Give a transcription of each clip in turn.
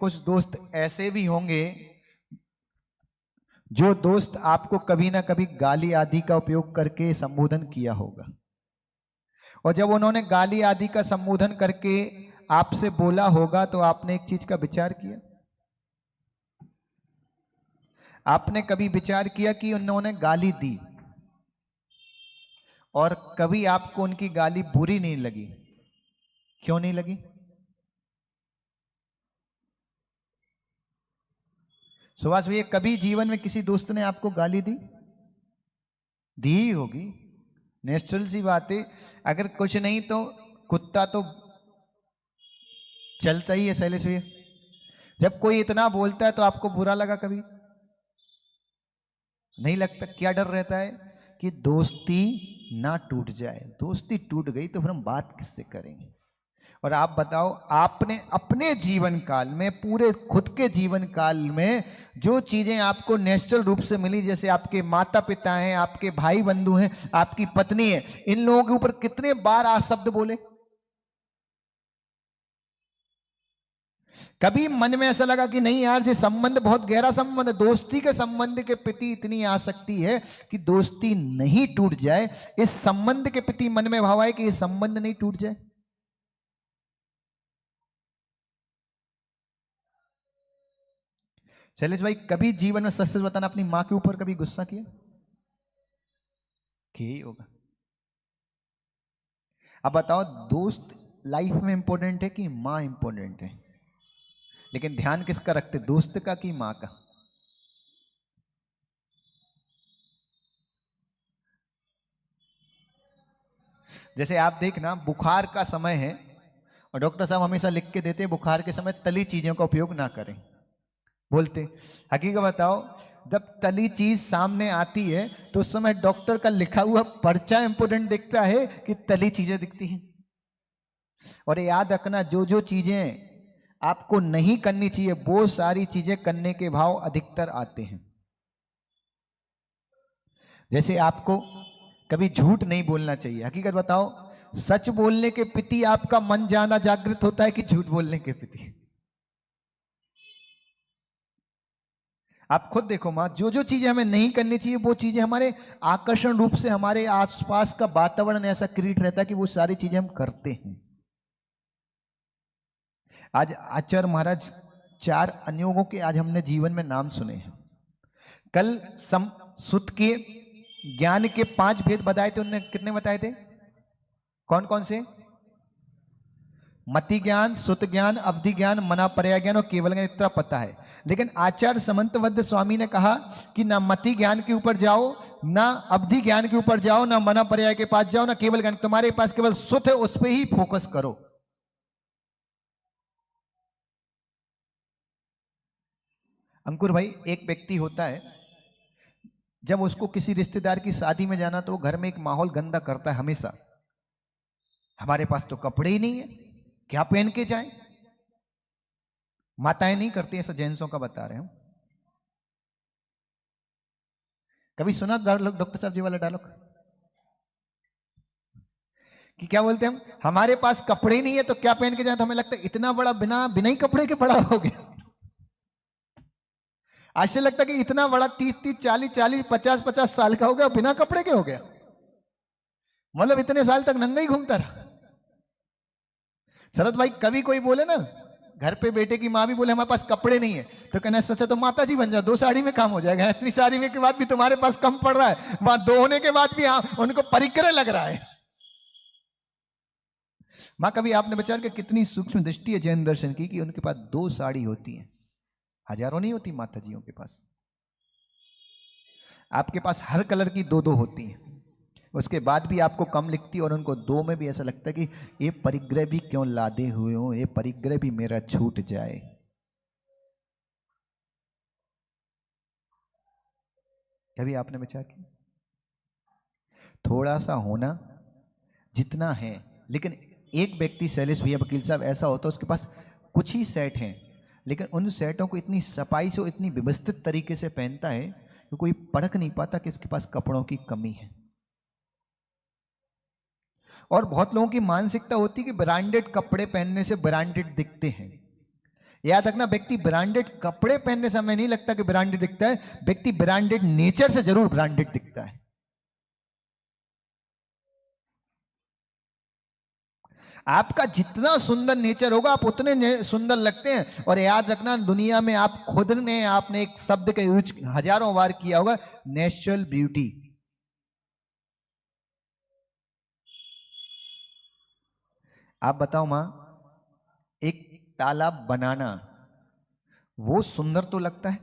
कुछ दोस्त ऐसे भी होंगे जो दोस्त आपको कभी ना कभी गाली आदि का उपयोग करके संबोधन किया होगा, और जब उन्होंने गाली आदि का संबोधन करके आपसे बोला होगा तो आपने एक चीज का विचार किया। आपने कभी विचार किया कि उन्होंने गाली दी और कभी आपको उनकी गाली बुरी नहीं लगी? क्यों नहीं लगी? सुभाष भैया, कभी जीवन में किसी दोस्त ने आपको गाली दी? दी ही होगी, नेचुरल सी बात है। अगर कुछ नहीं तो कुत्ता तो चलता ही है शैलेश भैया। जब कोई इतना बोलता है तो आपको बुरा लगा कभी? नहीं लगता। क्या डर रहता है कि दोस्ती ना टूट जाए। दोस्ती टूट गई तो फिर हम बात किससे करेंगे? और आप बताओ, आपने अपने जीवन काल में, पूरे खुद के जीवन काल में जो चीजें आपको नेचुरल रूप से मिली, जैसे आपके माता पिता हैं, आपके भाई बंधु हैं, आपकी पत्नी है, इन लोगों के ऊपर कितने बार आप शब्द बोले? कभी मन में ऐसा लगा कि नहीं यार, ये संबंध बहुत गहरा संबंध है, दोस्ती के संबंध के प्रति इतनी आसक्ति है कि दोस्ती नहीं टूट जाए, इस संबंध के प्रति मन में भाव आए कि ये संबंध नहीं टूट जाए? शैलेश भाई, कभी जीवन में सच सच बताना, अपनी मां के ऊपर कभी गुस्सा किया? ही होगा। अब बताओ, दोस्त लाइफ में इंपॉर्टेंट है कि मां इंपॉर्टेंट है? लेकिन ध्यान किसका रखते, दोस्त का कि मां का? जैसे आप देखना, बुखार का समय है और डॉक्टर साहब हमेशा लिख के देते हैं बुखार के समय तली चीजों का उपयोग ना करें, बोलते। हकीकत बताओ, जब तली चीज सामने आती है तो उस समय डॉक्टर का लिखा हुआ पर्चा इंपोर्टेंट दिखता है कि तली चीजें दिखती हैं? और याद रखना, जो जो चीजें आपको नहीं करनी चाहिए वो सारी चीजें करने के भाव अधिकतर आते हैं। जैसे आपको कभी झूठ नहीं बोलना चाहिए। हकीकत बताओ, सच बोलने के प्रति आपका मन ज्यादा जागृत होता है कि झूठ बोलने के प्रति? आप खुद देखो मां, जो जो चीजें हमें नहीं करनी चाहिए वो चीजें हमारे आकर्षण रूप से हमारे आसपास का वातावरण ऐसा क्रिएट रहता है कि वो सारी चीजें हम करते हैं। आज आचार्य महाराज 4 अनियोगों के आज हमने जीवन में नाम सुने हैं। कल सुत के ज्ञान के 5 भेद बताए थे। उन्होंने कितने बताए थे? कौन कौन से? मति ज्ञान, सुत ज्ञान, अवधि ज्ञान, मना पर्याय ज्ञान और केवल ज्ञान, इतना पता है। लेकिन आचार्य समंतवद्ध स्वामी ने कहा कि ना मति ज्ञान के ऊपर जाओ, ना अवधि ज्ञान के ऊपर जाओ, ना मना पर्याय के पास जाओ, ना केवल ज्ञान। तुम्हारे पास केवल सुत है, उस पर ही फोकस करो। अंकुर भाई, एक व्यक्ति होता है, जब उसको किसी रिश्तेदार की शादी में जाना तो वो घर में एक माहौल गंदा करता है हमेशा। हमारे पास तो कपड़े ही नहीं है, क्या पहन के जाएं? माताएं नहीं करती ऐसा, जेंट्सों का बता रहे हैं। कभी सुना डॉक्टर साहब जी वाला डायलॉग कि क्या बोलते हैं हम, हमारे पास कपड़े ही नहीं है तो क्या पहन के जाए? तो हमें लगता है इतना बड़ा बिना बिना ही कपड़े के बड़ा हो गया। आज से लगता है कि इतना बड़ा 30-30, 40-40, 50-50 साल का हो गया, बिना कपड़े के हो गया। मतलब इतने साल तक नंगा ही घूमता रहा। शरद भाई, कभी कोई बोले ना, घर पे बेटे की माँ भी बोले हमारे पास कपड़े नहीं है, तो कहना सच है तो माता जी बन जाओ, 2 साड़ी में काम हो जाएगा। इतनी साड़ी में के बाद भी तुम्हारे पास कम पड़ रहा है, वहां 2 होने के बाद भी उनको परिक्रय लग रहा है। माँ, कभी आपने विचार किया कितनी सूक्ष्म दृष्टि है जैन दर्शन की कि उनके पास 2 साड़ी होती है, हजारों नहीं होती माता जियों के पास। आपके पास हर कलर की 2-2 होती हैं, उसके बाद भी आपको कम लिखती, और उनको 2 में भी ऐसा लगता है कि ये परिग्रह भी क्यों लादे हुए हो, ये परिग्रह भी मेरा छूट जाए। कभी आपने विचार किया? थोड़ा सा होना जितना है, लेकिन एक व्यक्ति शैलेश भैया वकील साहब ऐसा होता है, उसके पास कुछ ही सेट हैं, लेकिन उन सेटों को इतनी सफाई से, इतनी व्यवस्थित तरीके से पहनता है कि कोई परख नहीं पाता कि इसके पास कपड़ों की कमी है। और बहुत लोगों की मानसिकता होती है कि ब्रांडेड कपड़े पहनने से ब्रांडेड दिखते हैं। याद रखना, व्यक्ति ब्रांडेड कपड़े पहनने से हमें नहीं लगता कि ब्रांडेड दिखता है, व्यक्ति ब्रांडेड नेचर से जरूर ब्रांडेड दिखता है। आपका जितना सुंदर नेचर होगा आप उतने सुंदर लगते हैं। और याद रखना, दुनिया में आप खुद ने आपने एक शब्द का यूज हजारों बार किया होगा, नेचुरल ब्यूटी। आप बताओ मां, एक तालाब बनाना वो सुंदर तो लगता है?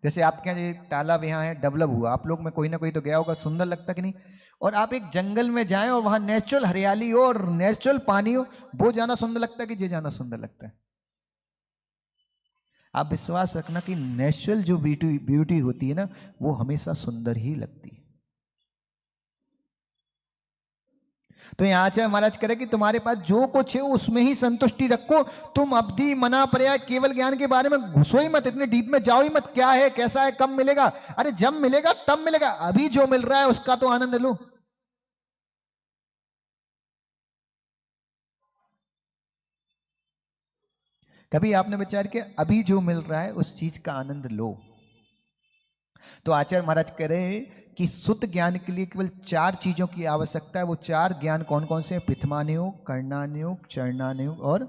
जैसे आपके यहाँ तालाब यहाँ है डेवलप हुआ, आप लोग में कोई ना कोई तो गया होगा, सुंदर लगता कि नहीं? और आप एक जंगल में जाएं और वहां नेचुरल हरियाली हो और नेचुरल पानी हो, वो जाना सुंदर लगता है कि ये जाना सुंदर लगता है? आप विश्वास रखना कि नेचुरल जो ब्यूटी ब्यूटी होती है ना, वो हमेशा सुंदर ही लगती है। तो यहाँ आचार्य महाराज कह रहे कि तुम्हारे पास जो कुछ है उसमें ही संतुष्टि रखो। तुम अवधि मना पर्याय केवल ज्ञान के बारे में घुसो ही मत, इतने डीप में जाओ ही मत, क्या है कैसा है कब मिलेगा। अरे जब मिलेगा तब मिलेगा, अभी जो मिल रहा है उसका तो आनंद लो। कभी आपने विचार किया, अभी जो मिल रहा है उस चीज का आनंद लो। तो आचार्य महाराज कह रहे कि शुद्ध ज्ञान के लिए केवल 4 चीजों की आवश्यकता है। वो 4 ज्ञान कौन कौन से हैं? प्रथमानुयोग, कर्णानुयोग, चरणानुयोग और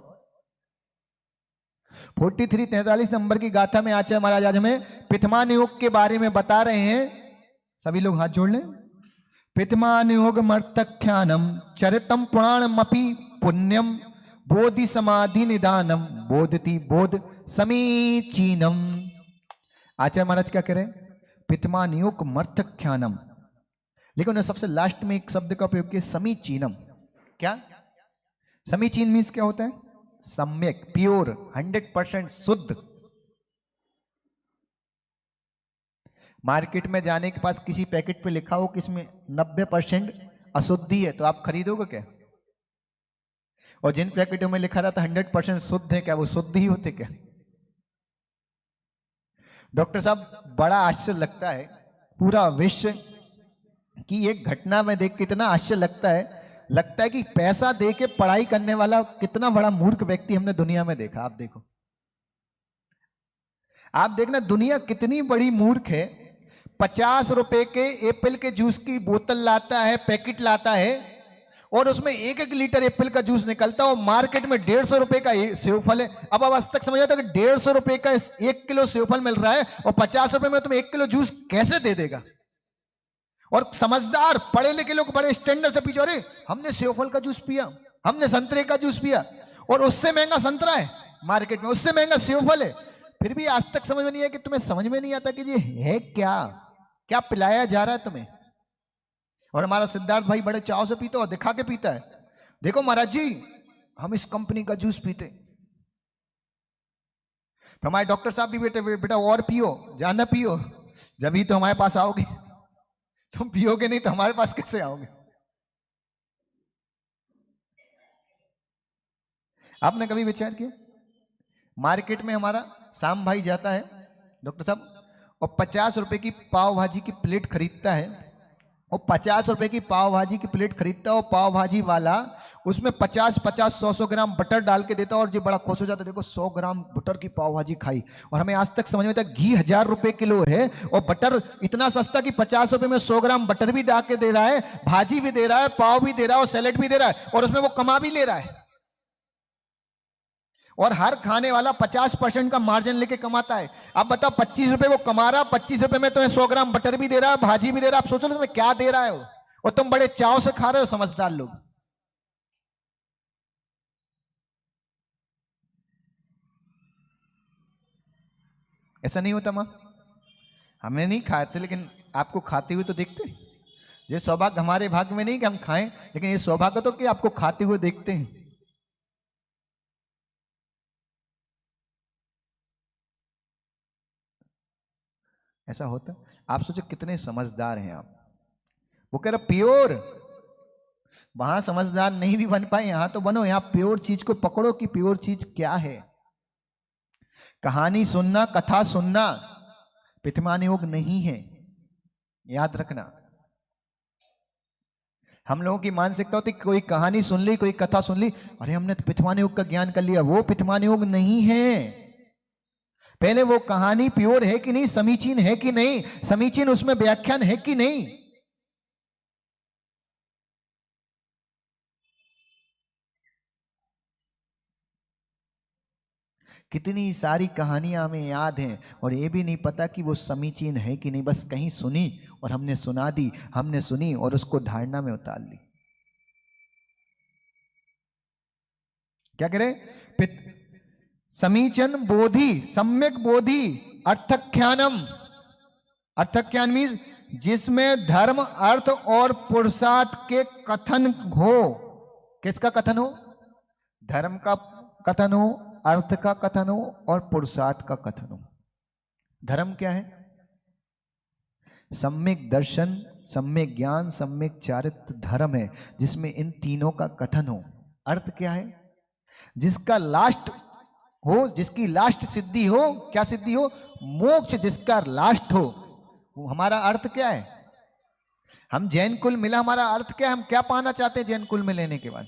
43 नंबर की गाथा में आचार्य महाराज आज हमें प्रथमानुयोग के बारे में बता रहे हैं। सभी लोग हाथ जोड़ लें। प्रथमानुयोग मर्थख्यानम चरितम पुराणमपि पुण्यम बोधि समाधि निदानम बोधति बोध समीचीनम। आचार्य महाराज क्या कह रहे हैं? प्रथमानुयोग मर्थख्यानम, लेकिन उन्होंने सबसे लास्ट में एक शब्द का उपयोग किया, समीचीनम। क्या समीचीन मीन्स क्या होता है? सम्यक, प्योर, 100% शुद्ध। मार्केट में जाने के पास किसी पैकेट पे लिखा हो कि इसमें 90% अशुद्धि है, तो आप खरीदोगे क्या? और जिन पैकेटों में लिखा रहता 100% शुद्ध है, क्या वो शुद्ध ही होते क्या? डॉक्टर साहब बड़ा आश्चर्य लगता है, पूरा विश्व की एक घटना में देख के इतना आश्चर्य लगता है कि पैसा दे के पढ़ाई करने वाला कितना बड़ा मूर्ख व्यक्ति हमने दुनिया में देखा। आप देखो, आप देखना दुनिया कितनी बड़ी मूर्ख है। 50 रुपए के एप्पल के जूस की बोतल लाता है, पैकेट लाता है, और उसमें 1-1 लीटर एप्पल का जूस निकलता है, और मार्केट में 150 रुपए का सेवफल है। अब आज तक समझ आता कि 150 रुपए का 1 किलो सेवफल मिल रहा है और 50 रुपए में तुम्हें 1 किलो जूस कैसे दे देगा? और समझदार पढ़े लिखे लोग बड़े स्टैंडर्ड से पीछे, अरे हमने सेवफल का जूस पिया, हमने संतरे का जूस पिया, और उससे महंगा संतरा है मार्केट में, उससे महंगा सेवफल है। फिर भी आज तक समझ में नहीं है कि तुम्हें समझ में नहीं आता कि ये है क्या, क्या पिलाया जा रहा है तुम्हें। और हमारा सिद्धार्थ भाई बड़े चाव से पीता और दिखा के पीता है, देखो महाराज जी हम इस कंपनी का जूस पीते। तो हमारे डॉक्टर साहब भी बेटा और पियो, ज्यादा पियो, जब ही तो हमारे पास आओगे। तुम पियोगे नहीं तो हमारे पास कैसे आओगे? आपने कभी विचार किया, मार्केट में हमारा शाम भाई जाता है डॉक्टर साहब, और 50 रुपए की पाव भाजी की प्लेट खरीदता है, और 50 रुपए की पाव भाजी की प्लेट खरीदता है, और पाव भाजी वाला उसमें 50-50, 100-100 ग्राम बटर डाल के देता है, और जी बड़ा खुश हो जाता है, देखो 100 ग्राम बटर की पाव भाजी खाई। और हमें आज तक समझ में आता है घी 1000 रुपए किलो है, और बटर इतना सस्ता कि 50 रुपए में 100 ग्राम बटर भी डाल के दे रहा है, भाजी भी दे रहा है, पाव भी दे रहा है, और सैलेड भी दे रहा है, और उसमें वो कमा भी ले रहा है। और हर खाने वाला 50% का मार्जिन लेके कमाता है। अब बताओ 25 रुपए वो कमा रहा, 25 रुपए में तुम्हें 100 ग्राम बटर भी दे रहा है, भाजी भी दे रहा है। आप सोचो तुम्हें क्या दे रहा है वो, और तुम बड़े चाव से खा रहे हो, समझदार लोग। ऐसा नहीं होता मां? हमने नहीं खाए थे, लेकिन आपको खाते हुए तो देखते। ये सौभाग्य हमारे भाग्य में नहीं कि हम खाएं, लेकिन ये सौभाग्य तो कि आपको खाते हुए देखते हैं। ऐसा होता। आप सोचो कितने समझदार हैं आप। वो कह रहा प्योर, वहां समझदार नहीं भी बन पाए, यहां तो बनो, यहां प्योर चीज को पकड़ो कि प्योर चीज क्या है। कहानी सुनना, कथा सुनना प्रथमानुयोग नहीं है, याद रखना। हम लोगों की मानसिकता होती कोई कहानी सुन ली, कोई कथा सुन ली, अरे हमने तो पिथमान योग का ज्ञान कर लिया। वो पिथमान योग नहीं है। पहले वो कहानी प्योर है कि नहीं, समीचीन है कि नहीं, समीचीन उसमें व्याख्यान है कि नहीं। कितनी सारी कहानियां हमें याद हैं और ये भी नहीं पता कि वो समीचीन है कि नहीं, बस कहीं सुनी और हमने सुना दी, हमने सुनी और उसको धारणा में उतार ली। क्या करें? समीचन बोधि, सम्यक बोधि, अर्थख्यानम। अर्थख्यान मीन्स जिसमें धर्म, अर्थ और पुरुषार्थ के कथन हो। किसका कथन हो? धर्म का कथन हो, अर्थ का कथन हो और पुरुषार्थ का कथन हो। धर्म क्या है? सम्यक दर्शन, सम्यक ज्ञान, सम्यक चारित्र धर्म है, जिसमें इन तीनों का कथन हो। अर्थ क्या है? जिसका लास्ट हो, जिसकी लास्ट सिद्धि हो। क्या सिद्धि हो? मोक्ष जिसका लास्ट हो, वो हमारा अर्थ क्या है? हम जैन कुल मिला, हमारा अर्थ क्या है? हम क्या पाना चाहते हैं जैन कुल में लेने के बाद?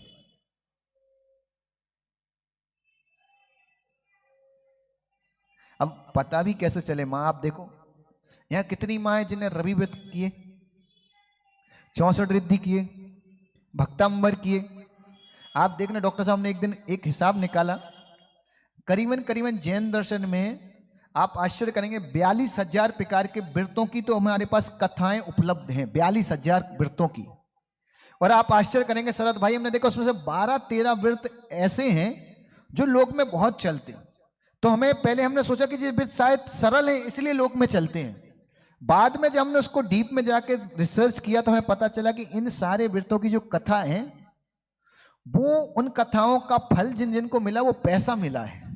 अब पता भी कैसे चले? मां, आप देखो यहां कितनी मां है जिन्हें रवि व्रत किए, 64 रिद्धि किए, भक्तांबर किए। आप देखना, डॉक्टर साहब ने एक दिन एक हिसाब निकाला, करीबन करीबन जैन दर्शन में आप आश्चर्य करेंगे 42,000 प्रकार के व्रतों की तो हमारे पास कथाएं उपलब्ध हैं। 42,000 व्रतों की। और आप आश्चर्य करेंगे शरद भाई, हमने देखा उसमें से 12-13 व्रत ऐसे हैं जो लोक में बहुत चलते हैं। तो हमें पहले हमने सोचा कि ये व्रत शायद सरल है इसलिए लोक में चलते हैं। बाद में जब हमने उसको डीप में जाके रिसर्च किया तो हमें पता चला कि इन सारे व्रतों की जो कथा है, वो उन कथाओं का फल जिन जिनको मिला वो पैसा मिला है।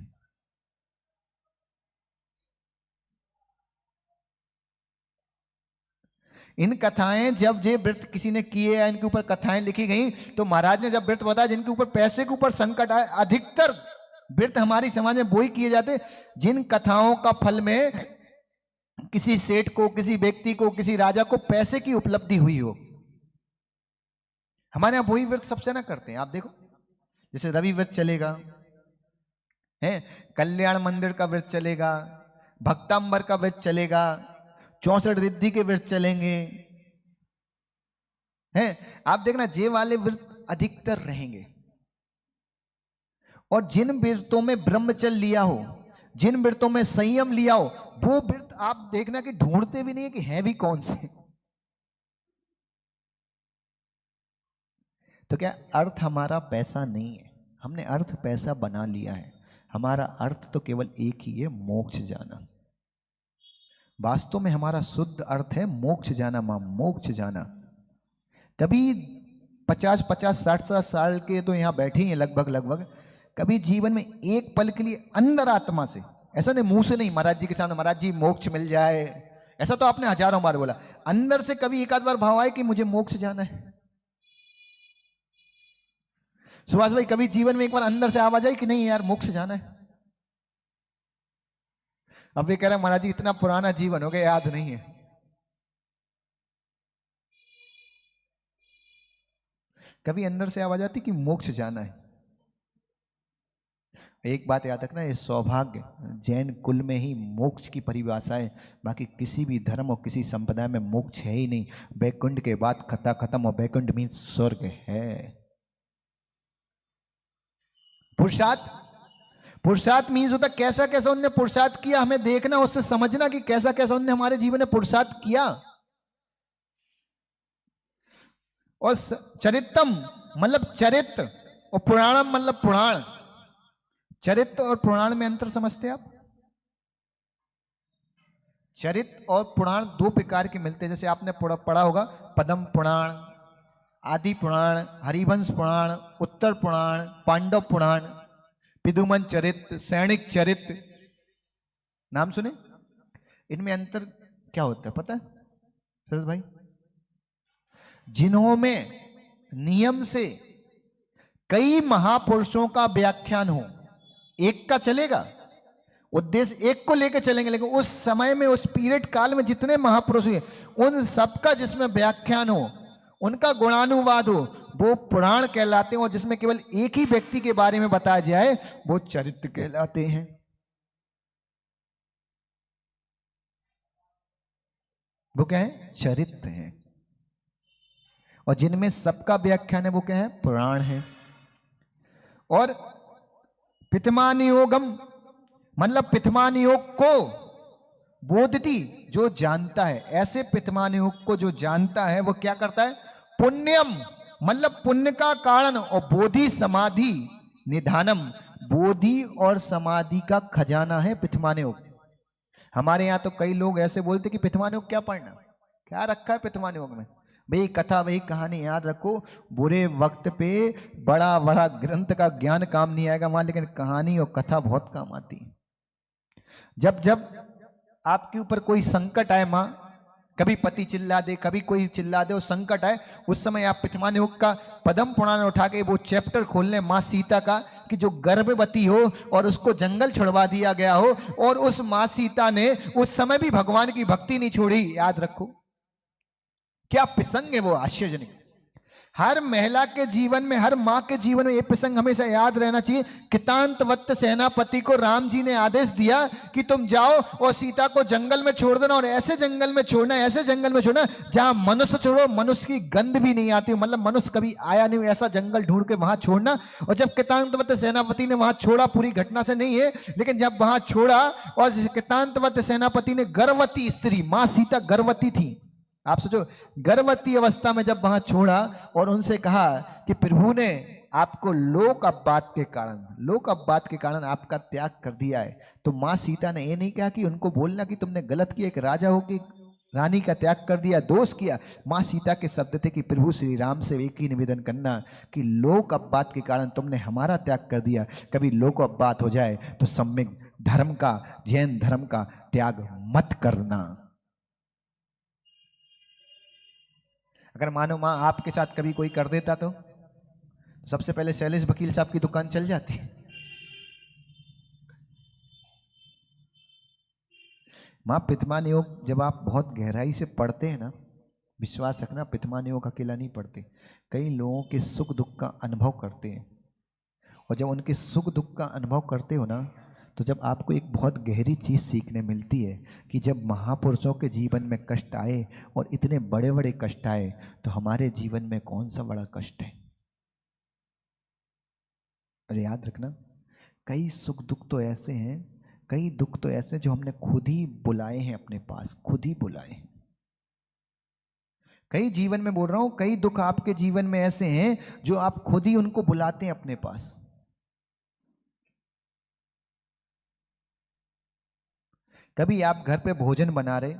इन कथाएं जब जे व्रत किसी ने किए या इनके ऊपर कथाएं लिखी गई तो महाराज ने जब व्रत बताया जिनके ऊपर पैसे के ऊपर संकट आए, अधिकतर व्रत हमारी समाज में वो ही किए जाते जिन कथाओं का फल में किसी सेठ को, किसी व्यक्ति को, किसी राजा को पैसे की उपलब्धि हुई हो। हमारे यहां वही व्रत सबसे ना करते हैं। आप देखो, जैसे रवि व्रत चलेगा है, कल्याण मंदिर का व्रत चलेगा, भक्तांबर का व्रत चलेगा, 64 रिद्धि के व्रत चलेंगे हैं। आप देखना जे वाले व्रत अधिकतर रहेंगे। और जिन व्रतों में ब्रह्मचर्य लिया हो, जिन व्रतों में संयम लिया हो, वो व्रत आप देखना कि ढूंढते भी नहीं है कि है भी कौन से। तो क्या अर्थ हमारा पैसा नहीं है? हमने अर्थ पैसा बना लिया है। हमारा अर्थ तो केवल एक ही है, मोक्ष जाना। वास्तव में हमारा शुद्ध अर्थ है मोक्ष जाना, मां, मोक्ष जाना। कभी 50-50, 60-60 साल के तो यहां बैठे ही हैं लगभग, कभी जीवन में एक पल के लिए अंदर आत्मा से, ऐसा नहीं मुंह से नहीं, महाराज जी के सामने महाराज जी मोक्ष मिल जाए, ऐसा तो आपने हजारों बार बोला, अंदर से कभी एक आध बार भाव आए कि मुझे मोक्ष जाना है? सुभाष भाई, कभी जीवन में एक बार अंदर से आवाज आई कि नहीं यार मोक्ष जाना है? अब ये कह रहे हैं महाराज जी इतना पुराना जीवन हो गया, याद नहीं है। कभी अंदर से आवाज आती कि मोक्ष जाना है? एक बात याद रखना, ये सौभाग्य जैन कुल में ही मोक्ष की परिभाषा है। बाकी किसी भी धर्म और किसी संप्रदाय में मोक्ष है ही नहीं। बैकुंठ के बाद कथा खत्म, और बैकुंठ मीन्स स्वर्ग है। पुरुषार्थ मीन्स होता कैसा कैसा उनने पुरुषार्थ किया, हमें देखना, उससे समझना कि कैसा कैसा उनने हमारे जीवन में पुरुषार्थ किया। और चरित्रम मतलब चरित्र, और पुराणम मतलब पुराण। चरित्र और पुराण में अंतर समझते हैं आप? चरित्र और पुराण दो प्रकार के मिलते हैं। जैसे आपने पढ़ा होगा पद्म पुराण, आदि पुराण, हरिवंश पुराण, उत्तर पुराण, पांडव पुराण, पिदुमन चरित्र, सैनिक चरित्र, नाम सुने? इनमें अंतर क्या होता है पता है सरद भाई? जिन्हों में नियम से कई महापुरुषों का व्याख्यान हो, एक का चलेगा, उद्देश्य एक को लेकर चलेंगे, लेकिन उस समय में, उस पीरियड काल में जितने महापुरुष हुए उन सबका जिसमें व्याख्यान हो, उनका गुणानुवाद हो, वो पुराण कहलाते हैं। और जिसमें केवल एक ही व्यक्ति के बारे में बताया जाए वो चरित्र कहलाते हैं। वो क्या है? चरित्र है। और जिनमें सबका व्याख्यान है वो क्या है? पुराण है। और पितमान योगम मतलब पितमान योग को बोधती, जो जानता है, ऐसे पितमान योग को जो जानता है वो क्या करता है? पुण्यम मतलब पुण्य का कारण, और बोधि समाधि निधानम, बोधि और समाधि का खजाना है पितमान योग। हमारे यहाँ तो कई लोग ऐसे बोलते कि पितमान योग क्या पढ़ना, क्या रखा है पितमान योग में? भाई कथा वही कहानी याद रखो, बुरे वक्त पे बड़ा बड़ा ग्रंथ का ज्ञान काम नहीं आएगा वहां, लेकिन कहानी और कथा बहुत काम आती है। जब जब आपके ऊपर कोई संकट आए, माँ कभी पति चिल्ला दे, कभी कोई चिल्ला दे और संकट आए, उस समय आप पितमान योग का पद्म पुराण उठा के वो चैप्टर खोल लें माँ सीता का, कि जो गर्भवती हो और उसको जंगल छुड़वा दिया गया हो, और उस माँ सीता ने उस समय भी भगवान की भक्ति नहीं छोड़ी। याद रखो क्या प्रसंग है वो, आश्चर्यजनक। हर महिला के जीवन में, हर माँ के जीवन में ये प्रसंग हमेशा याद रहना चाहिए। कितांतवत्त सेनापति को राम जी ने आदेश दिया कि तुम जाओ और सीता को जंगल में छोड़ देना, और ऐसे जंगल में छोड़ना, ऐसे जंगल में छोड़ना जहां मनुष्य छोड़ो, मनुष्य की गंध भी नहीं आती, मतलब मनुष्य कभी आया नहीं, ऐसा जंगल ढूंढ के वहां छोड़ना। और जब कितांतवत्त सेनापति ने वहां छोड़ा, पूरी घटना से नहीं है, लेकिन जब वहां छोड़ा और कितांतवत्त सेनापति ने गर्भवती स्त्री, मां सीता गर्भवती थी, आप सोचो गर्भवती अवस्था में जब वहां छोड़ा और उनसे कहा कि प्रभु ने आपको लोक अपवाद के कारण आपका त्याग कर दिया है, तो मां सीता ने ये नहीं कहा कि उनको बोलना कि तुमने गलत किया, एक राजा हो कि रानी का त्याग कर दिया, दोष किया। मां सीता के शब्द थे कि प्रभु श्री राम से एक ही निवेदन करना कि लोक अपवाद के कारण तुमने हमारा त्याग कर दिया, कभी लोक अपवाद हो जाए तो सम्यक धर्म का, जैन धर्म का त्याग मत करना। अगर मानो मां आपके साथ कभी कोई कर देता तो सबसे पहले शैलेश वकील साहब की दुकान चल जाती। मां पितमान योग जब आप बहुत गहराई से पढ़ते हैं ना, विश्वास रखना पितमान योग अकेला नहीं पढ़ते, कई लोगों के सुख दुख का अनुभव करते हैं। और जब उनके सुख दुख का अनुभव करते हो ना, तो जब आपको एक बहुत गहरी चीज़ सीखने मिलती है कि जब महापुरुषों के जीवन में कष्ट आए और इतने बड़े बड़े कष्ट आए, तो हमारे जीवन में कौन सा बड़ा कष्ट है। अरे याद रखना, कई सुख दुख तो ऐसे हैं, कई दुख तो ऐसे जो हमने खुद ही बुलाए हैं अपने पास, खुद ही बुलाए हैं। कई जीवन में बोल रहा हूं, कई दुख आपके जीवन में ऐसे हैं जो आप खुद ही उनको बुलाते हैं अपने पास। कभी आप घर पे भोजन बना रहे,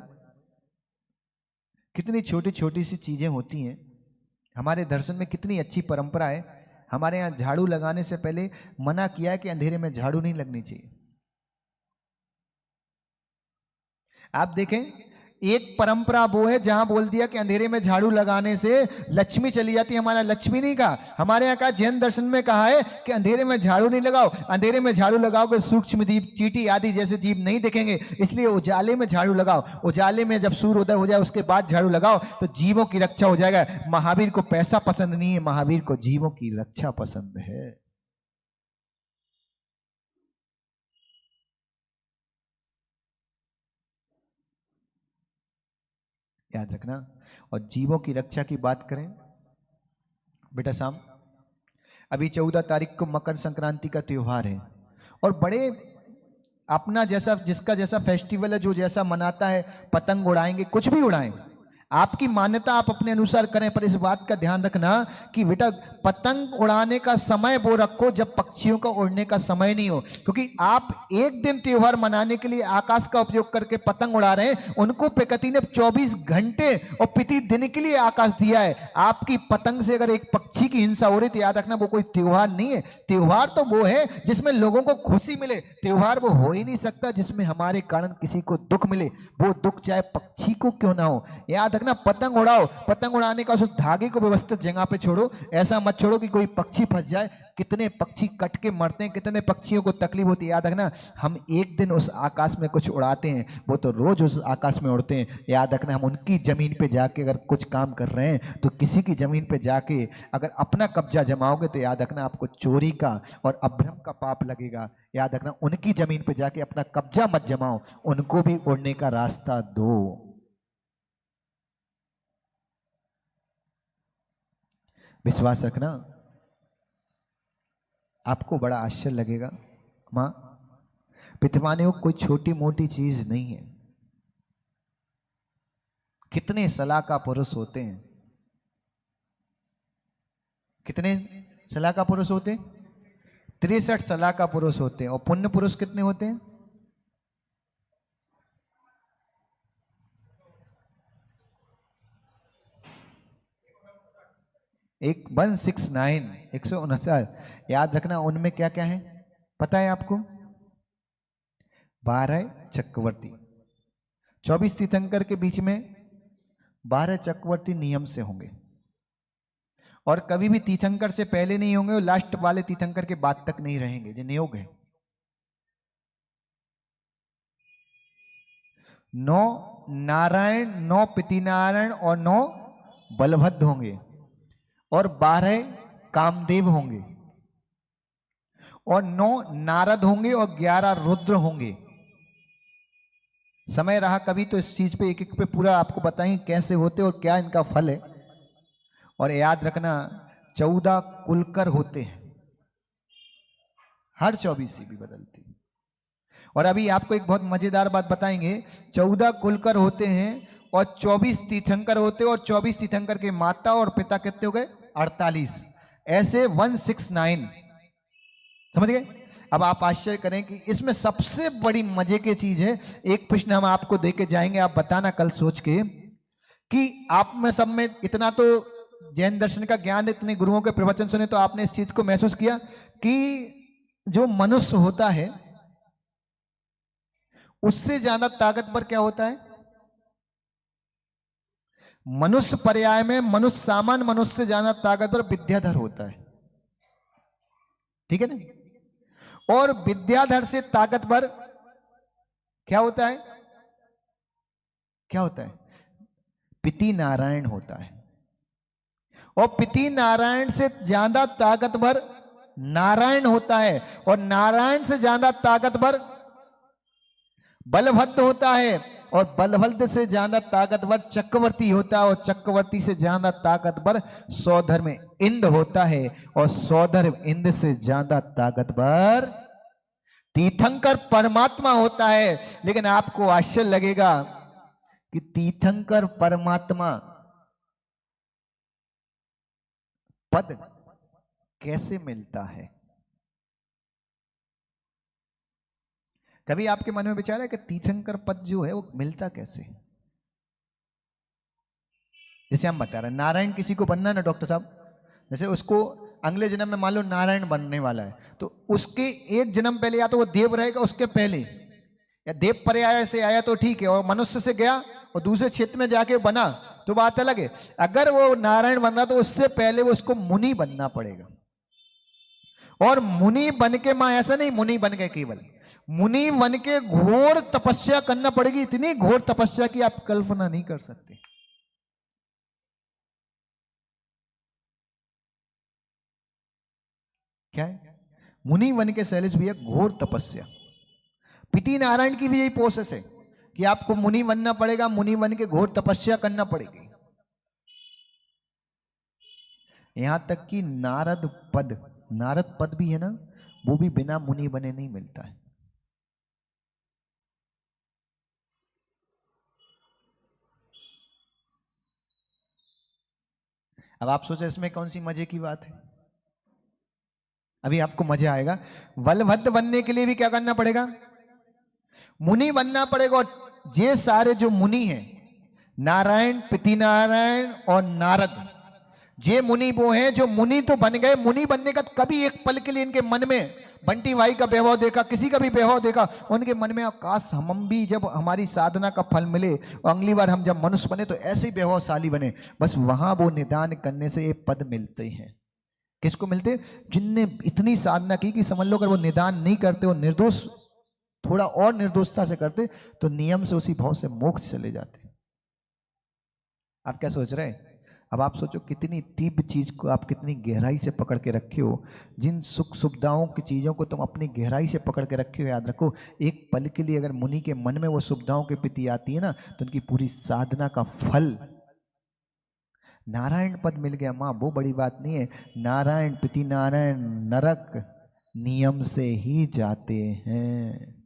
कितनी छोटी छोटी सी चीजें होती हैं। हमारे दर्शन में कितनी अच्छी परंपरा है, हमारे यहाँ झाड़ू लगाने से पहले मना किया है कि अंधेरे में झाड़ू नहीं लगनी चाहिए। आप देखें, एक परंपरा वो है जहां बोल दिया कि अंधेरे में झाड़ू लगाने से लक्ष्मी चली जाती है। हमारा लक्ष्मी नहीं कहा, हमारे यहाँ का जैन दर्शन में कहा है कि अंधेरे में झाड़ू नहीं लगाओ, अंधेरे में झाड़ू लगाओगे सूक्ष्म जीव, चींटी आदि जैसे जीव नहीं दिखेंगे, इसलिए उजाले में झाड़ू लगाओ। उजाले में जब सूर्योदय हो जाए उसके बाद झाड़ू लगाओ तो जीवों की रक्षा हो जाएगा। महावीर को पैसा पसंद नहीं है, महावीर को जीवों की रक्षा पसंद है। याद रखना। और जीवों की रक्षा की बात करें बेटा साहब, अभी 14 तारीख को मकर संक्रांति का त्योहार है, और बड़े अपना जैसा, जिसका जैसा फेस्टिवल है, जो जैसा मनाता है, पतंग उड़ाएंगे, कुछ भी उड़ाएं, आपकी मान्यता आप अपने अनुसार करें, पर इस बात का ध्यान रखना कि बेटा पतंग उड़ाने का समय वो रखो जब पक्षियों का उड़ने का समय नहीं हो। क्योंकि आप एक दिन त्योहार मनाने के लिए आकाश का उपयोग करके पतंग उड़ा रहे हैं, उनको प्रकृति ने 24 घंटे और प्रति दिन के लिए आकाश दिया है। आपकी पतंग से अगर एक पक्षी की हिंसा हो रही तो याद रखना वो कोई त्योहार नहीं है। त्योहार तो वो है जिसमें लोगों को खुशी मिले, त्योहार वो हो ही नहीं सकता जिसमें हमारे कारण किसी को दुख मिले, वो दुख चाहे पक्षी को क्यों ना हो। याद रखना, रखना पतंग उड़ाओ, पतंग उड़ाने का उस धागे को व्यवस्थित जगह पे छोड़ो, ऐसा मत छोड़ो कि कोई पक्षी फंस जाए। कितने पक्षी कट के मरते हैं, कितने पक्षियों को तकलीफ होती है। याद रखना, हम एक दिन उस आकाश में कुछ उड़ाते हैं, वो तो रोज उस आकाश में उड़ते हैं। याद रखना, हम उनकी जमीन पे जाके अगर कुछ काम कर रहे हैं तो किसी की जमीन पे जाके अगर अपना कब्जा जमाओगे तो याद रखना आपको चोरी का और अभ्रम का पाप लगेगा। याद रखना, उनकी जमीन पे जाके अपना कब्जा मत जमाओ, उनको भी उड़ने का रास्ता दो। विश्वास रखना, आपको बड़ा आश्चर्य लगेगा। मां पितृमान्यों कोई छोटी मोटी चीज नहीं है। कितने सलाह का पुरुष होते हैं, कितने सलाह का पुरुष होते हैं? 63 सलाह का पुरुष होते हैं। और पुण्य पुरुष कितने होते हैं? एक 169, 169। याद रखना, उनमें क्या क्या है पता है आपको? 12 चक्रवर्ती, 24 तीर्थंकर के बीच में 12 चक्रवर्ती नियम से होंगे, और कभी भी तीर्थंकर से पहले नहीं होंगे और लास्ट वाले तीर्थंकर के बाद तक नहीं रहेंगे। जो नियोग है, 9 नारायण, 9 पितिनारायण और 9 बलभद्र होंगे, और 12 कामदेव होंगे, और 9 नारद होंगे, और 11 रुद्र होंगे। समय रहा कभी तो इस चीज पे एक एक पे पूरा आपको बताएंगे कैसे होते और क्या इनका फल है। और याद रखना, 14 कुलकर होते हैं, हर 24 भी बदलती। और अभी आपको एक बहुत मजेदार बात बताएंगे, 14 कुलकर होते हैं और 24 तीर्थंकर होते हैं, और 24 तीर्थंकर के माता और पिता कितने हो गए? 48। ऐसे 169, समझ गए? अब आप आश्चर्य करें कि इसमें सबसे बड़ी मजे की चीज है, एक प्रश्न हम आपको देके जाएंगे, आप बताना कल सोच के कि आप में सब में इतना तो जैन दर्शन का ज्ञान, इतने गुरुओं के प्रवचन सुने तो आपने इस चीज को महसूस किया कि जो मनुष्य होता है उससे ज्यादा ताकतवर क्या होता है? मनुष्य पर्याय में मनुष्य, सामान्य मनुष्य से ज्यादा ताकतवर विद्याधर होता है, ठीक है ना? और विद्याधर से ताकतवर क्या होता है? क्या होता है? पिति नारायण होता है। और पिति नारायण से ज्यादा ताकतवर नारायण होता है, और नारायण से ज्यादा ताकतवर बलभद्र होता है, और बलभद्र से ज्यादा ताकतवर चक्रवर्ती होता है, और चक्रवर्ती से ज्यादा ताकतवर सौधर में इंद्र होता है, और सौधर इंद्र से ज्यादा ताकतवर तीर्थंकर परमात्मा होता है। लेकिन आपको आश्चर्य लगेगा कि तीर्थंकर परमात्मा पद कैसे मिलता है? कभी आपके मन में विचार है कि तीर्थंकर पद जो है वो मिलता कैसे? जैसे हम बता रहे हैं, नारायण किसी को बनना है ना डॉक्टर साहब, जैसे उसको अगले जन्म में मान लो नारायण बनने वाला है, तो उसके एक जन्म पहले या तो वो देव रहेगा, उसके पहले या देव पर्याय से आया तो ठीक है, और मनुष्य से गया और दूसरे क्षेत्र में जाके बना तो बात अलग है। अगर वो नारायण बन रहा तो उससे पहले वो उसको मुनि बनना पड़ेगा, और मुनि बन के, मां ऐसा नहीं मुनि बन के, केवल मुनि बन के घोर तपस्या करना पड़ेगी, इतनी घोर तपस्या की आप कल्पना नहीं कर सकते। क्या है? मुनि बन के शैलेश भैया घोर तपस्या। पिति नारायण की भी यही प्रोसेस है कि आपको मुनि बनना पड़ेगा, मुनि बन के घोर तपस्या करना पड़ेगी। यहां तक कि नारद पद भी है ना, वो भी बिना मुनि बने नहीं मिलता है। अब आप सोचे इसमें कौन सी मजे की बात है? अभी आपको मजा आएगा। बलभद्र बनने के लिए भी क्या करना पड़ेगा? मुनि बनना पड़ेगा। और ये सारे जो मुनि हैं, नारायण, पिति नारायण और नारद, ये मुनि वो हैं जो मुनि तो बन गए, मुनि बनने का कभी एक पल के लिए इनके मन में बंटी भाई का वैभव देखा, किसी का भी वैभव देखा, उनके मन में काश हम भी जब हमारी साधना का फल मिले और अगली बार हम जब मनुष्य बने तो ऐसे ही वैभवशाली बने। बस वहां वो निदान करने से ये पद मिलते हैं। किसको मिलते? जिनने इतनी साधना की कि समझ लो अगर वो निदान नहीं करते, वो निर्दोष थोड़ा और निर्दोषता से करते तो नियम से उसी भाव से मोक्ष चले जाते। आप क्या सोच रहे हैं? अब आप सोचो कितनी तीव्र चीज को आप कितनी गहराई से पकड़ के रखे हो। जिन सुख सुविधाओं की चीजों को तुम अपनी गहराई से पकड़ के रखे हो, याद रखो एक पल के लिए अगर मुनि के मन में वो सुविधाओं की प्रति आती है ना तो उनकी पूरी साधना का फल नारायण पद मिल गया। माँ वो बड़ी बात नहीं है। नारायण प्रति नारायण नरक नियम से ही जाते हैं।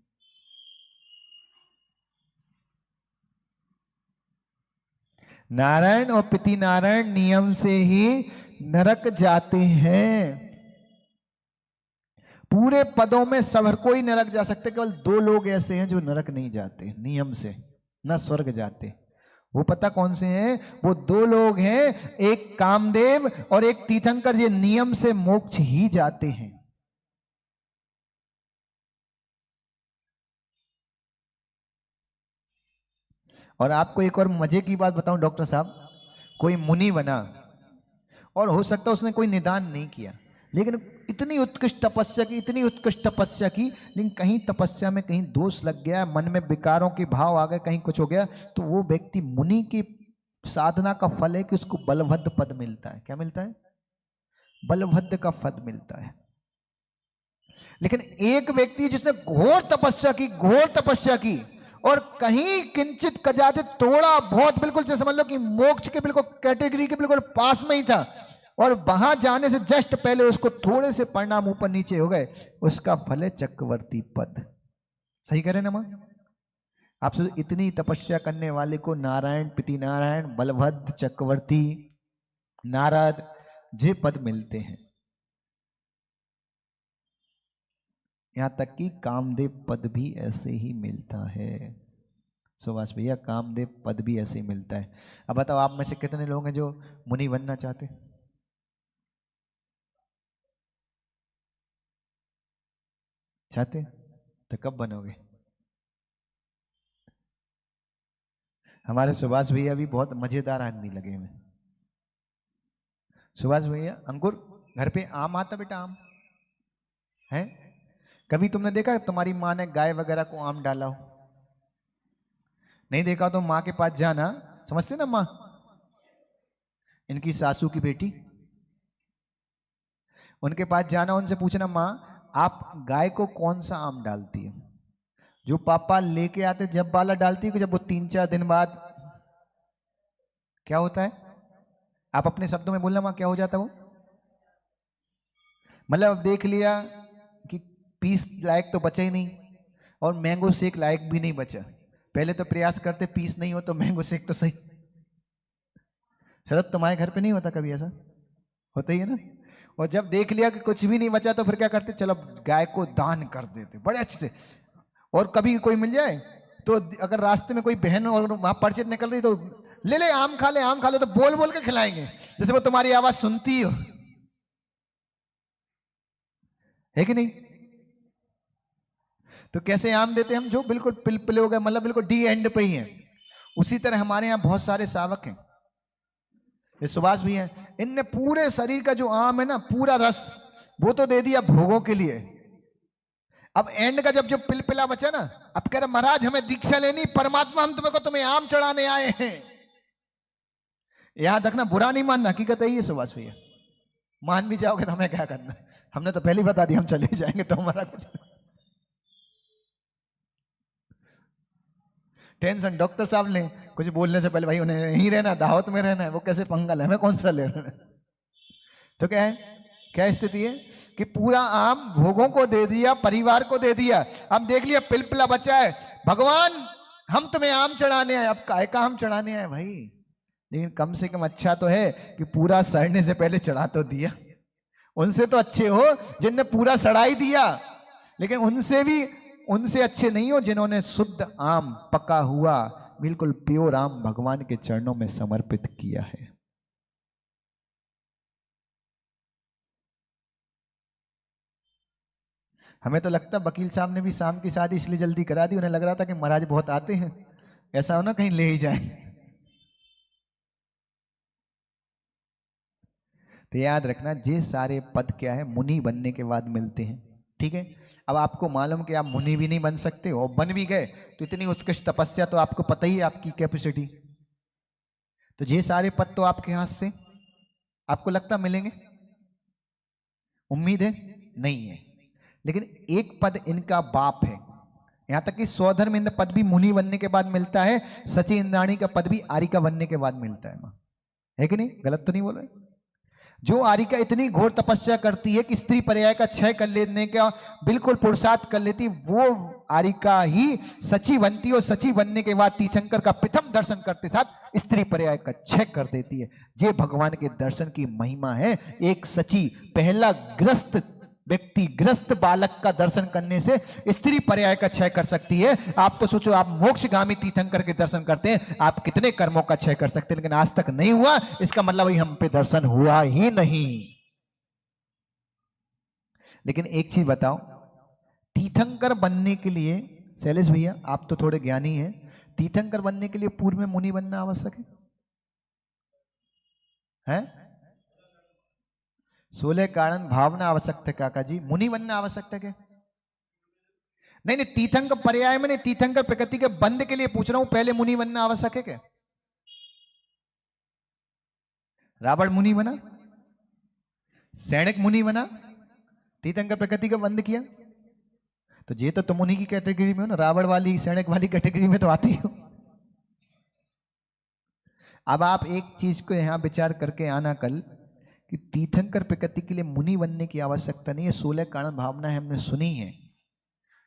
नारायण और पिति नारायण नियम से ही नरक जाते हैं। पूरे पदों में सब कोई नरक जा सकते, केवल 2 लोग ऐसे हैं जो नरक नहीं जाते नियम से, न स्वर्ग जाते। वो पता कौन से हैं? वो 2 लोग हैं, एक कामदेव और एक तीर्थंकर, ये नियम से मोक्ष ही जाते हैं। और आपको एक और मजे की बात बताऊं डॉक्टर साहब, कोई मुनि बना और हो सकता है उसने कोई निदान नहीं किया, लेकिन इतनी उत्कृष्ट तपस्या की, इतनी उत्कृष्ट तपस्या की, लेकिन कहीं तपस्या में कहीं दोष लग गया, मन में विकारों के भाव आ गए, कहीं कुछ हो गया, तो वो व्यक्ति मुनि की साधना का फल है कि उसको बलभद्र पद मिलता है। क्या मिलता है? बलभद्र का पद मिलता है। लेकिन एक व्यक्ति जिसने घोर तपस्या की, घोर तपस्या की और कहीं किंचित कजाते थोड़ा बहुत, बिल्कुल से समझ लो कि मोक्ष के बिल्कुल कैटेगरी के बिल्कुल पास में ही था, और वहां जाने से जस्ट पहले उसको थोड़े से परिणाम ऊपर नीचे हो गए, उसका फल है चक्रवर्ती पद। सही कह रहे ना मां? आप सोचो इतनी तपस्या करने वाले को नारायण पिति नारायण बलभद्र चक्रवर्ती नारद जे पद मिलते हैं। यहां तक कि कामदेव पद भी ऐसे ही मिलता है। सुभाष भैया कामदेव पद भी ऐसे ही मिलता है। अब बताओ आप में से कितने लोग हैं जो मुनि बनना चाहते? चाहते? तो कब बनोगे? हमारे सुभाष भैया भी बहुत मजेदार आदमी लगे हुए। सुभाष भैया अंकुर घर पे आम आता बेटा? आम है? कभी तुमने देखा तुम्हारी माँ ने गाय वगैरह को आम डाला हो? नहीं देखा तो माँ के पास जाना, समझते ना माँ, इनकी सासू की बेटी, उनके पास जाना, उनसे पूछना माँ आप गाय को कौन सा आम डालती है? जो पापा लेके आते जब वाला डालती है कि जब वो 3-4 दिन बाद क्या होता है? आप अपने शब्दों में बोलना माँ, क्या हो जाता है वो? मतलब देख लिया कि पीस लायक तो बचा ही नहीं और मैंगो शेक लायक भी नहीं बचा। पहले तो प्रयास करते पीस नहीं हो तो मैंगो शेक तो सही। शरद तुम्हारे घर पे नहीं होता कभी ऐसा? होता ही है ना। और जब देख लिया कि कुछ भी नहीं बचा तो फिर क्या करते? चलो गाय को दान कर देते बड़े अच्छे से। और कभी कोई मिल जाए तो अगर रास्ते में कोई बहन और वहां परिचित निकल रही तो ले ले आम खा ले, आम खा ले, तो बोल बोल के खिलाएंगे जैसे वो तुम्हारी आवाज सुनती हो, है कि नहीं? तो कैसे आम देते हम? जो बिल्कुल पिलपिले हो गए, मतलब बिल्कुल डी एंड पे ही है। उसी तरह हमारे यहाँ बहुत सारे सावक हैं, ये सुभाष भी हैं, इनने पूरे शरीर का जो आम है ना, पूरा रस वो तो दे दिया भोगों के लिए। अब एंड का जब जो पिलपिला बचा ना, अब कह रहे महाराज हमें दीक्षा लेनी, परमात्मा हम तुम्हें आम चढ़ाने आए हैं। याद रखना, बुरा नहीं मानना, हकीकत है ये सुभाष भैया। मान भी जाओगे तो हमें क्या करना? हमने तो पहले ही बता दिया हम चले जाएंगे तो हमारा कुछ टेंशन। डॉक्टर साहब ने कुछ बोलने से पहले भाई उन्हें यहीं रहना, दावत में रहना है, वो कैसे पंगा है, हमें कौन सा ले रहे हैं? तो क्या है, क्या स्थिति है कि पूरा आम भोगों को दे दिया, परिवार को दे दिया। अब देख लिया पिलपिला बच्चा है, भगवान हम तुम्हें आम चढ़ाने आए। अब काय का आम चढ़ाने आए भाई? लेकिन कम से कम अच्छा तो है कि पूरा सड़ने से पहले चढ़ा तो दिया। उनसे तो अच्छे हो जिनने पूरा सड़ाई दिया, लेकिन उनसे अच्छे नहीं हो जिन्होंने शुद्ध आम, पका हुआ बिल्कुल प्योर आम भगवान के चरणों में समर्पित किया है। हमें तो लगता वकील साहब ने भी शाम की शादी इसलिए जल्दी करा दी, उन्हें लग रहा था कि महाराज बहुत आते हैं, ऐसा हो ना कहीं ले ही जाए। तो याद रखना ये सारे पद क्या है, मुनि बनने के बाद मिलते हैं। ठीक है, अब आपको मालूम कि आप मुनि भी नहीं बन सकते और बन भी गए तो इतनी उत्कृष्ट तपस्या तो आपको पता ही है आपकी कैपेसिटी। तो ये सारे पद तो आपके हाथ से आपको लगता मिलेंगे? उम्मीद है नहीं है। लेकिन एक पद इनका बाप है, यहां तक कि सौधर्मेंद्र पद भी मुनि बनने के बाद मिलता है, सची इंद्राणी का पद भी आरिका बनने के बाद मिलता है। मां है कि नहीं? गलत तो नहीं बोल रहे? जो आरिका इतनी घोर तपस्या करती है कि स्त्री पर्याय का क्षय कर लेने का बिल्कुल पुरुषार्थ कर लेती, वो आरिका ही सची बनती और सची बनने के बाद तीर्थंकर का प्रथम दर्शन करते साथ स्त्री पर्याय का क्षय कर देती है। ये भगवान के दर्शन की महिमा है। एक सची पहला ग्रस्त व्यक्ति, ग्रस्त बालक का दर्शन करने से स्त्री पर्याय का क्षय कर सकती है। आप तो सोचो, आप मोक्षगामी तीर्थंकर के दर्शन करते हैं, आप कितने कर्मों का क्षय कर सकते हैं, लेकिन आज तक नहीं हुआ, इसका मतलब हम पे दर्शन हुआ ही नहीं। लेकिन एक चीज बताओ, तीर्थंकर बनने के लिए, शैलेश भैया आप तो थोड़े ज्ञानी हैं, तीर्थंकर बनने के लिए पूर्व में मुनि बनना आवश्यक है? 16 कारण भावना आवश्यक है काका जी, मुनि बनना आवश्यक है क्या? नहीं नहीं, तीर्थंकर पर्याय में नहीं, तीर्थंकर प्रकृति के बंद के लिए पूछ रहा हूं, पहले मुनि बनना आवश्यक है क्या? रावण मुनि बना, सैनिक मुनि बना, तीर्थंकर प्रकृति का बंद किया, तो ये तो तुम मुनि की कैटेगरी में हो ना, रावण वाली सैनिक वाली कैटेगरी में तो आती हो। अब आप एक चीज को यहां विचार करके आना कल कि तीर्थंकर प्रकृति के लिए मुनि बनने की आवश्यकता नहीं है, 16 कारण भावना है, हमने सुनी है,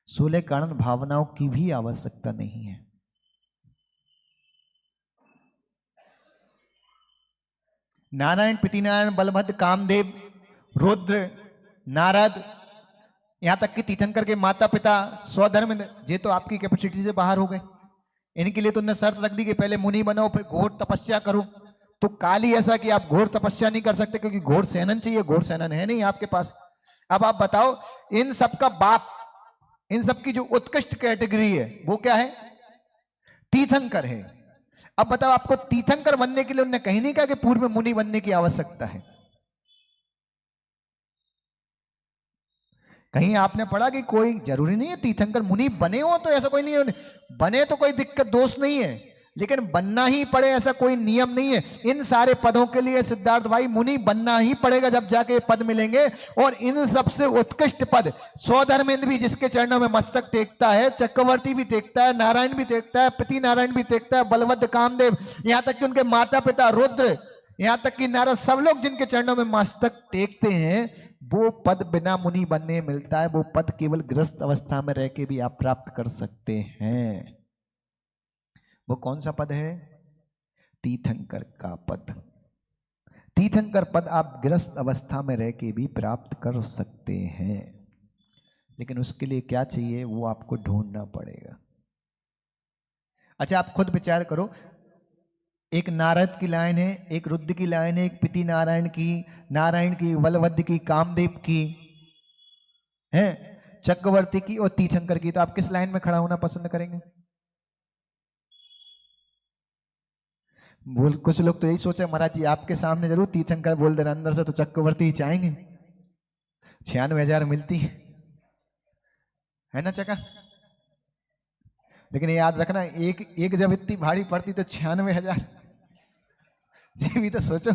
16 कारण भावनाओं की भी आवश्यकता नहीं है। नारायण, पृथ्वीनारायण, बलभद्र, कामदेव, रुद्र, नारद, यहां तक कि तीर्थंकर के माता पिता, स्वधर्म, ये तो आपकी कैपेसिटी से बाहर हो गए। इनके लिए तो उन्होंने शर्त रख दी कि पहले मुनि बनो फिर घोर तपस्या करो। तो काल ही ऐसा कि आप घोर तपस्या नहीं कर सकते, क्योंकि घोर सेनन चाहिए, घोर सेनन है नहीं आपके पास। अब आप बताओ, इन सबका बाप, इन सबकी जो उत्कृष्ट कैटेगरी है वो क्या है? तीर्थंकर है। अब बताओ, आपको तीर्थंकर बनने के लिए उन्होंने कहीं नहीं कहा कि पूर्व में मुनि बनने की आवश्यकता है? कहीं आपने पढ़ा कि कोई जरूरी नहीं है तीर्थंकर मुनि बने हो, तो ऐसा कोई नहीं है, बने तो कोई दिक्कत दोष नहीं है, लेकिन बनना ही पड़े ऐसा कोई नियम नहीं है। इन सारे पदों के लिए सिद्धार्थ भाई मुनि बनना ही पड़ेगा, जब जाके पद मिलेंगे। और इन सबसे उत्कृष्ट पद, स्वधर्मेंद्र भी जिसके चरणों में मस्तक टेकता है, चक्रवर्ती भी टेकता है, नारायण भी टेकता है, पृथ्वीनारायण भी टेकता है, बलभद्र, कामदेव, यहां तक कि उनके माता पिता रुद्र, यहां तक कि नारद, सब लोग जिनके चरणों में मस्तक टेकते हैं, वो पद बिना मुनि बनने मिलता है। वो पद केवल गृहस्थ अवस्था में रह के भी आप प्राप्त कर सकते हैं। वो कौन सा पद है? तीर्थंकर का पद। तीर्थंकर पद आप गृहस्थ अवस्था में रह के भी प्राप्त कर सकते हैं, लेकिन उसके लिए क्या चाहिए वो आपको ढूंढना पड़ेगा। अच्छा, आप खुद विचार करो, एक नारद की लाइन है, एक रुद्र की लाइन है, एक पृथ्वी नारायण की, बलभद्र की, कामदेव की है, चक्रवर्ती की और तीर्थंकर की, तो आप किस लाइन में खड़ा होना पसंद करेंगे? बोल, कुछ लोग तो यही सोचे महाराज जी आपके सामने जरूर तीर्थंकर बोल दे, अंदर से तो चक्रवर्ती ही चाहेंगे, 96,000 मिलती है ना चका। लेकिन याद रखना, एक जब इतनी भारी पड़ती तो 96,000, ये भी तो सोचो।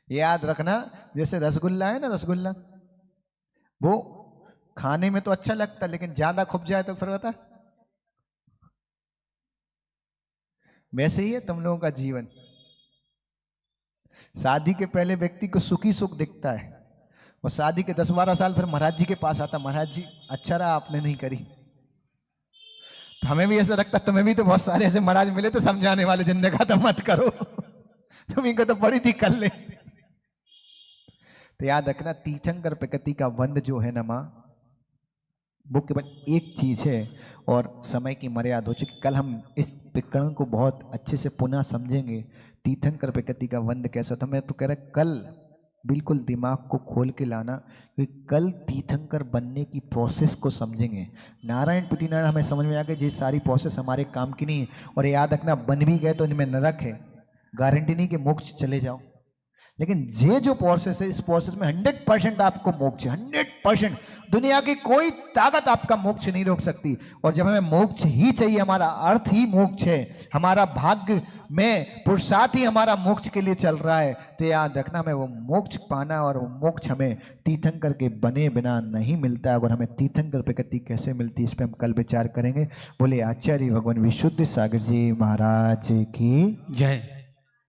याद रखना, जैसे रसगुल्ला है ना, रसगुल्ला वो खाने में तो अच्छा लगता, लेकिन ज्यादा खुब जाए तो फिर बता, वैसे ही है तुम लोगों का जीवन। शादी के पहले व्यक्ति को सुखी सुख दिखता है, और शादी के 10-12 साल फिर महाराज जी के पास आता, महाराज जी अच्छा रहा आपने नहीं करी। तो हमें भी ऐसा लगता, तुम्हें भी तो बहुत सारे ऐसे महाराज मिले तो समझाने वाले, जिंदगी तो मत करो, तुम्हें को तो बड़ी थी कर ले। तो याद रखना, तीर्थंकर प्रकृति का बंध जो है ना माँ, वो केवल एक चीज है, और समय की मर्यादा हो चुकी। कल हम इस प्रकरण को बहुत अच्छे से पुनः समझेंगे, तीर्थंकर प्रकृति का बंध कैसा। तो मैं तो कह रहा कल बिल्कुल दिमाग को खोल के लाना, क्योंकि कल तीर्थंकर बनने की प्रोसेस को समझेंगे। नारायण पृथ्वीनारायण हमें समझ में आ गया, ये सारी प्रोसेस हमारे काम की नहीं है। और याद रखना, बन भी गए तो इनमें नरक है, गारंटी नहीं कि मोक्ष चले जाओ। लेकिन ये जो प्रोसेस है, इस प्रोसेस में 100% आपको मोक्ष है, 100%। दुनिया की कोई ताकत आपका मोक्ष नहीं रोक सकती। और जब हमें मोक्ष ही चाहिए, हमारा अर्थ ही मोक्ष है, हमारा भाग्य में पुरुषार्थ ही हमारा मोक्ष के लिए चल रहा है, तो याद रखना हमें वो मोक्ष पाना, और वो मोक्ष हमें तीर्थंकर के बने बिना नहीं मिलता है। और हमें तीर्थंकर प्रकृति कैसे मिलती है, इस पर हम कल विचार करेंगे। बोले आचार्य भगवान विशुद्ध सागर जी महाराज की जय।